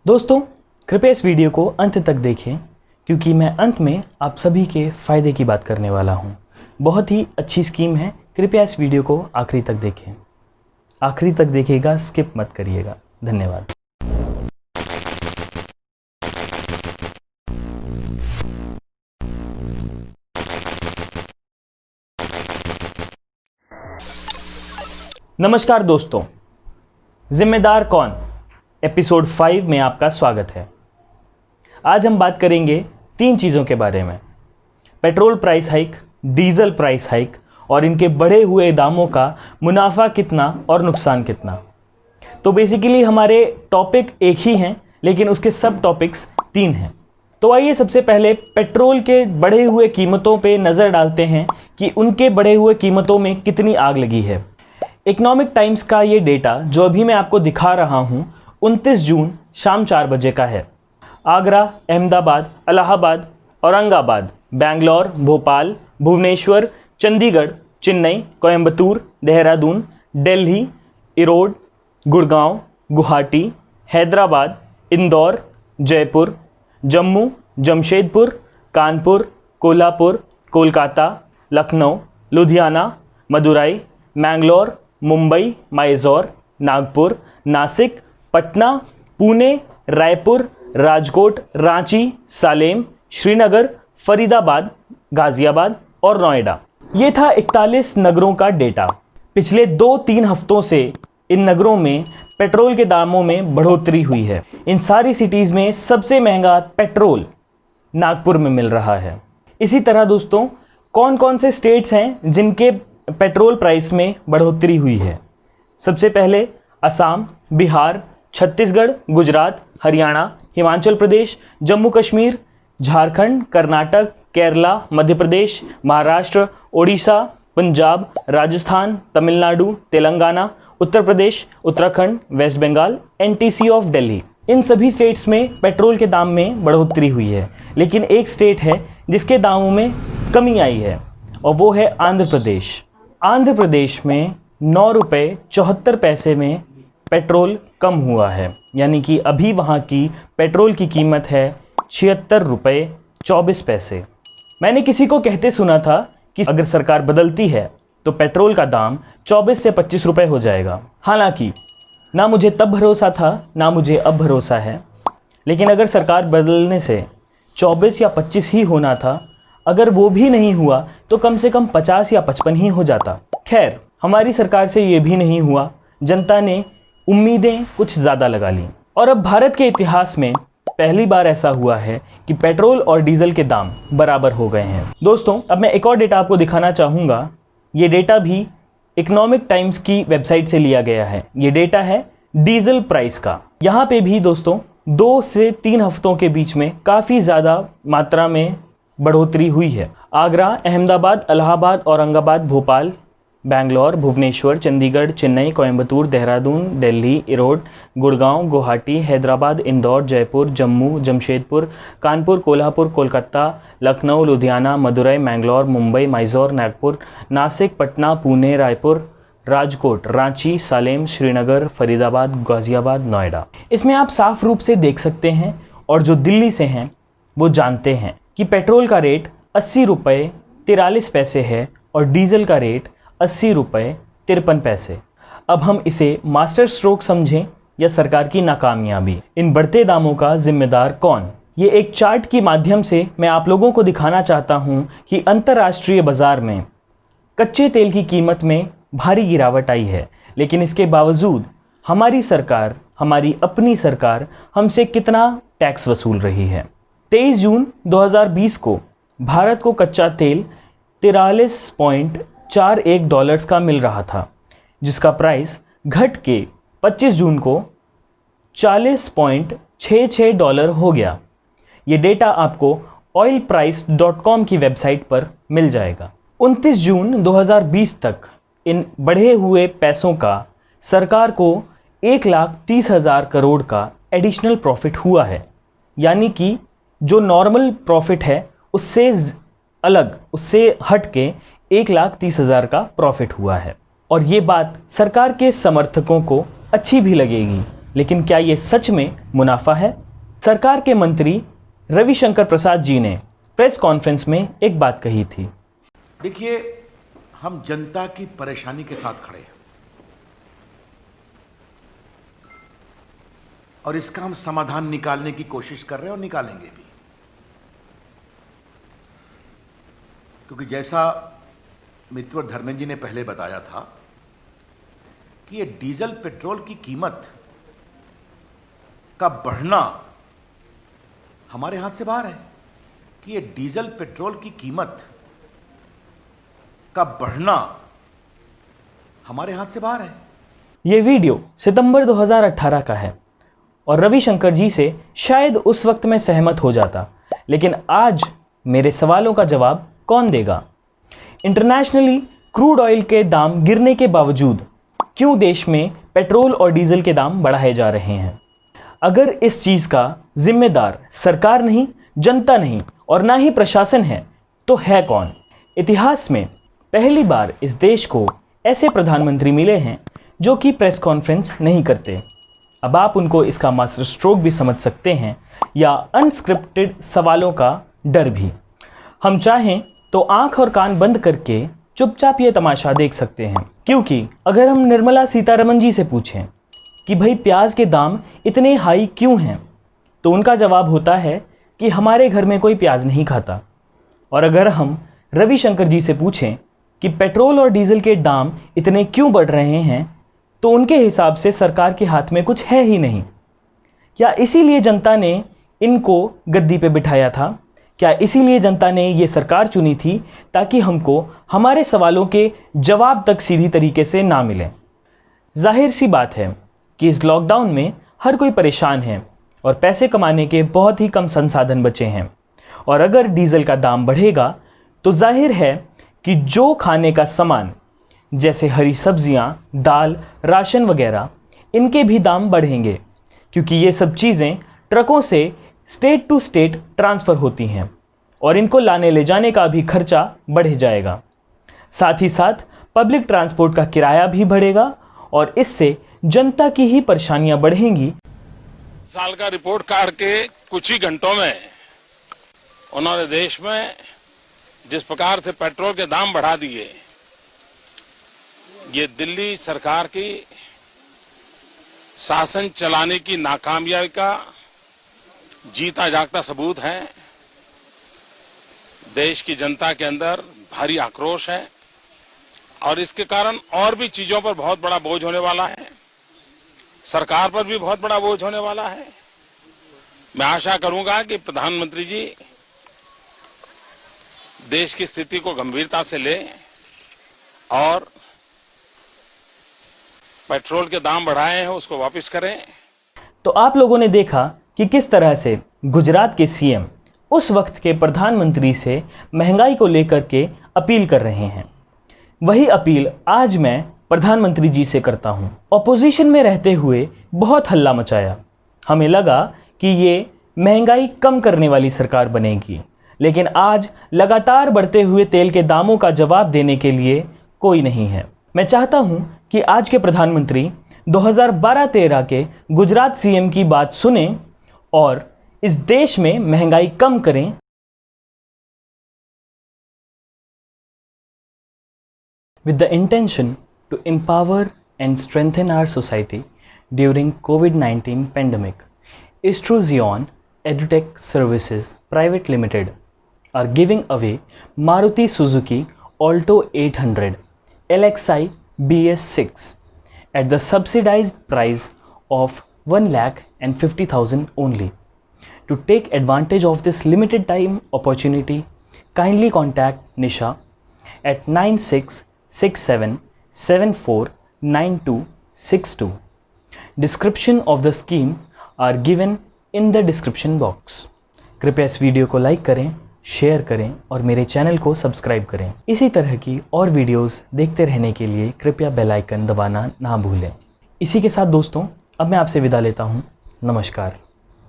दोस्तों, कृपया इस वीडियो को अंत तक देखें क्योंकि मैं अंत में आप सभी के फ़ायदे की बात करने वाला हूं। बहुत ही अच्छी स्कीम है, कृपया इस वीडियो को आखिरी तक देखें। आखिरी तक देखिएगा, स्किप मत करिएगा। धन्यवाद। नमस्कार दोस्तों, जिम्मेदार कौन एपिसोड 5 में आपका स्वागत है। आज हम बात करेंगे 3 चीज़ों के बारे में: petrol price hike, diesel price hike और इनके बढ़े हुए दामों का मुनाफा कितना और नुकसान कितना। तो बेसिकली हमारे टॉपिक एक ही हैं, लेकिन उसके सब टॉपिक्स 3 हैं। तो आइए सबसे पहले पेट्रोल के बढ़े हुए कीमतों पे नज़र डालते हैं कि उनके बढ़े हुए कीमतों में कितनी आग लगी है। इकोनॉमिक टाइम्स का ये डेटा जो अभी मैं आपको दिखा रहा हूँ 29 जून शाम 4 बजे का है। आगरा, अहमदाबाद, इलाहाबाद, औरंगाबाद, बेंगलोर, भोपाल, भुवनेश्वर, चंडीगढ़, चेन्नई, कोयंबटूर, देहरादून, दिल्ली, इरोड, गुड़गांव, गुवाहाटी, हैदराबाद, इंदौर, जयपुर, जम्मू, जमशेदपुर, कानपुर, कोल्हापुर, कोलकाता, लखनऊ, लुधियाना, मदुरई, मैंगलोर, मुंबई, मैसूर, नागपुर, नासिक, पटना, पुणे, रायपुर, राजकोट, रांची, सालेम, श्रीनगर, फरीदाबाद, गाजियाबाद और नोएडा। ये था 41 नगरों का डेटा। पिछले 2-3 हफ्तों से इन नगरों में पेट्रोल के दामों में बढ़ोतरी हुई है। इन सारी सिटीज़ में सबसे महंगा पेट्रोल नागपुर में मिल रहा है। इसी तरह दोस्तों, कौन कौन से स्टेट्स हैं जिनके पेट्रोल प्राइस में बढ़ोतरी हुई है? सबसे पहले असम, बिहार, छत्तीसगढ़, गुजरात, हरियाणा, हिमाचल प्रदेश, जम्मू कश्मीर, झारखंड, कर्नाटक, केरला, मध्य प्रदेश, महाराष्ट्र, ओडिशा, पंजाब, राजस्थान, तमिलनाडु, तेलंगाना, उत्तर प्रदेश, उत्तराखंड, वेस्ट बंगाल, एनटीसी ऑफ दिल्ली। इन सभी स्टेट्स में पेट्रोल के दाम में बढ़ोतरी हुई है, लेकिन एक स्टेट है जिसके दामों में कमी आई है और वो है आंध्र प्रदेश। आंध्र प्रदेश में 9 रुपये 74 पैसे में पेट्रोल कम हुआ है, यानी कि अभी वहाँ की पेट्रोल की कीमत है 76 रुपये 24 पैसे। मैंने किसी को कहते सुना था कि अगर सरकार बदलती है तो पेट्रोल का दाम 24 से 25 रुपये हो जाएगा। हालांकि ना मुझे तब भरोसा था, ना मुझे अब भरोसा है, लेकिन अगर सरकार बदलने से 24 या 25 ही होना था, अगर वो भी नहीं हुआ तो कम से कम 50 या 55 ही हो जाता। खैर, हमारी सरकार से ये भी नहीं हुआ। जनता ने उम्मीदें कुछ ज़्यादा लगा लीं और अब भारत के इतिहास में पहली बार ऐसा हुआ है कि पेट्रोल और डीजल के दाम बराबर हो गए हैं। दोस्तों, अब मैं एक और डेटा आपको दिखाना चाहूँगा। ये डेटा भी इकोनॉमिक टाइम्स की वेबसाइट से लिया गया है। ये डेटा है डीजल प्राइस का। यहाँ पे भी दोस्तों 2 से 3 हफ्तों के बीच में काफ़ी ज़्यादा मात्रा में बढ़ोतरी हुई है। आगरा, अहमदाबाद, इलाहाबाद, औरंगाबाद, भोपाल, बेंगलोर, भुवनेश्वर, चंडीगढ़, चेन्नई, कोयंबटूर, देहरादून, दिल्ली, इरोड, गुड़गांव, गुवाहाटी, हैदराबाद, इंदौर, जयपुर, जम्मू, जमशेदपुर, कानपुर, कोल्हापुर, कोलकाता, लखनऊ, लुधियाना, मदुरई, मैंगलोर, मुंबई, मैसूर, नागपुर, नासिक, पटना, पुणे, रायपुर, राजकोट, रांची, सालेम, श्रीनगर, फरीदाबाद, गाजियाबाद, नोएडा। इसमें आप साफ रूप से देख सकते हैं और जो दिल्ली से हैं वो जानते हैं कि पेट्रोल का रेट 80 रुपये 43 पैसे है और डीजल का रेट 80 रुपये 53 पैसे। अब हम इसे मास्टर स्ट्रोक समझें या सरकार की नाकामयाबी। इन बढ़ते दामों का जिम्मेदार कौन? ये एक चार्ट के माध्यम से मैं आप लोगों को दिखाना चाहता हूँ कि अंतर्राष्ट्रीय बाजार में कच्चे तेल की कीमत में भारी गिरावट आई है, लेकिन इसके बावजूद हमारी सरकार, हमारी अपनी सरकार हमसे कितना टैक्स वसूल रही है। 23 जून 2020 को भारत को कच्चा तेल 43.41 डॉलर्स का मिल रहा था, जिसका प्राइस घट के 25 जून को 40.66 डॉलर हो गया। ये डेटा आपको oilprice.com की वेबसाइट पर मिल जाएगा। 29 जून 2020 तक इन बढ़े हुए पैसों का सरकार को 1,30,000 करोड़ का एडिशनल प्रॉफिट हुआ है, यानी कि जो नॉर्मल प्रॉफिट है उससे अलग, उससे हट के 1,30,000 का प्रॉफिट हुआ है। और ये बात सरकार के समर्थकों को अच्छी भी लगेगी, लेकिन क्या ये सच में मुनाफा है? सरकार के मंत्री रविशंकर प्रसाद जी ने प्रेस कॉन्फ्रेंस में एक बात कही थी। देखिए, हम जनता की परेशानी के साथ खड़े हैं और इसका हम समाधान निकालने की कोशिश कर रहे हैं और निकालेंगे भी, क्योंकि जैसा मित्र धर्मेंद्र जी ने पहले बताया था कि ये डीजल पेट्रोल की कीमत का बढ़ना हमारे हाथ से बाहर है, कि ये डीजल पेट्रोल की कीमत का बढ़ना हमारे हाथ से बाहर है। ये वीडियो सितंबर 2018 का है और रविशंकर जी से शायद उस वक्त मैं सहमत हो जाता, लेकिन आज मेरे सवालों का जवाब कौन देगा? इंटरनेशनली क्रूड ऑयल के दाम गिरने के बावजूद क्यों देश में पेट्रोल और डीजल के दाम बढ़ाए जा रहे हैं? अगर इस चीज़ का जिम्मेदार सरकार नहीं, जनता नहीं और ना ही प्रशासन है, तो है कौन? इतिहास में पहली बार इस देश को ऐसे प्रधानमंत्री मिले हैं जो कि प्रेस कॉन्फ्रेंस नहीं करते। अब आप उनको इसका मास्टर स्ट्रोक भी समझ सकते हैं या अनस्क्रिप्टेड सवालों का डर भी। हम चाहें तो आंख और कान बंद करके चुपचाप ये तमाशा देख सकते हैं, क्योंकि अगर हम निर्मला सीतारमण जी से पूछें कि भाई प्याज के दाम इतने हाई क्यों हैं, तो उनका जवाब होता है कि हमारे घर में कोई प्याज नहीं खाता। और अगर हम रविशंकर जी से पूछें कि पेट्रोल और डीजल के दाम इतने क्यों बढ़ रहे हैं, तो उनके हिसाब से सरकार के हाथ में कुछ है ही नहीं। क्या इसीलिए जनता ने इनको गद्दी पे बिठाया था? क्या इसीलिए जनता ने ये सरकार चुनी थी ताकि हमको हमारे सवालों के जवाब तक सीधी तरीके से ना मिलें? जाहिर सी बात है कि इस लॉकडाउन में हर कोई परेशान है और पैसे कमाने के बहुत ही कम संसाधन बचे हैं, और अगर डीजल का दाम बढ़ेगा तो जाहिर है कि जो खाने का सामान जैसे हरी सब्जियां, दाल, राशन वगैरह, इनके भी दाम बढ़ेंगे, क्योंकि ये सब चीज़ें ट्रकों से स्टेट टू स्टेट ट्रांसफ़र होती हैं और इनको लाने ले जाने का भी खर्चा बढ़ जाएगा। साथ ही साथ पब्लिक ट्रांसपोर्ट का किराया भी बढ़ेगा और इससे जनता की ही परेशानियां बढ़ेंगी। साल का रिपोर्ट कार्ड के कुछ ही घंटों में उन्होंने देश में जिस प्रकार से पेट्रोल के दाम बढ़ा दिए, ये दिल्ली सरकार की शासन चलाने की नाकामयाबी का जीता जागता सबूत है। देश की जनता के अंदर भारी आक्रोश है और इसके कारण और भी चीजों पर बहुत बड़ा बोझ होने वाला है, सरकार पर भी बहुत बड़ा बोझ होने वाला है। मैं आशा करूंगा कि प्रधानमंत्री जी देश की स्थिति को गंभीरता से लें और पेट्रोल के दाम बढ़ाए हैं उसको वापस करें। तो आप लोगों ने देखा कि किस तरह से गुजरात के सीएम उस वक्त के प्रधानमंत्री से महंगाई को लेकर के अपील कर रहे हैं। वही अपील आज मैं प्रधानमंत्री जी से करता हूं। ऑपोजिशन में रहते हुए बहुत हल्ला मचाया, हमें लगा कि ये महंगाई कम करने वाली सरकार बनेगी, लेकिन आज लगातार बढ़ते हुए तेल के दामों का जवाब देने के लिए कोई नहीं है। मैं चाहता हूं कि आज के प्रधानमंत्री 2012-13 के गुजरात सीएम की बात सुने और इस देश में महंगाई कम करें। With the intention to empower and strengthen our society during COVID-19 pandemic, Istruzion EduTech Services Private Limited are giving away Maruti Suzuki Alto 800 LXI BS6 at the subsidized price of 1,50,000 only. To take advantage of this limited time opportunity, kindly contact Nisha at 9667749262. Description of the scheme are given in the description box. कृपया इस video को like करें, share करें और मेरे channel को subscribe करें। इसी तरह की और वीडियोस देखते रहने के लिए कृपया बेल आइकन दबाना ना भूलें। इसी के साथ दोस्तों, अब मैं आपसे विदा लेता हूँ। नमस्कार।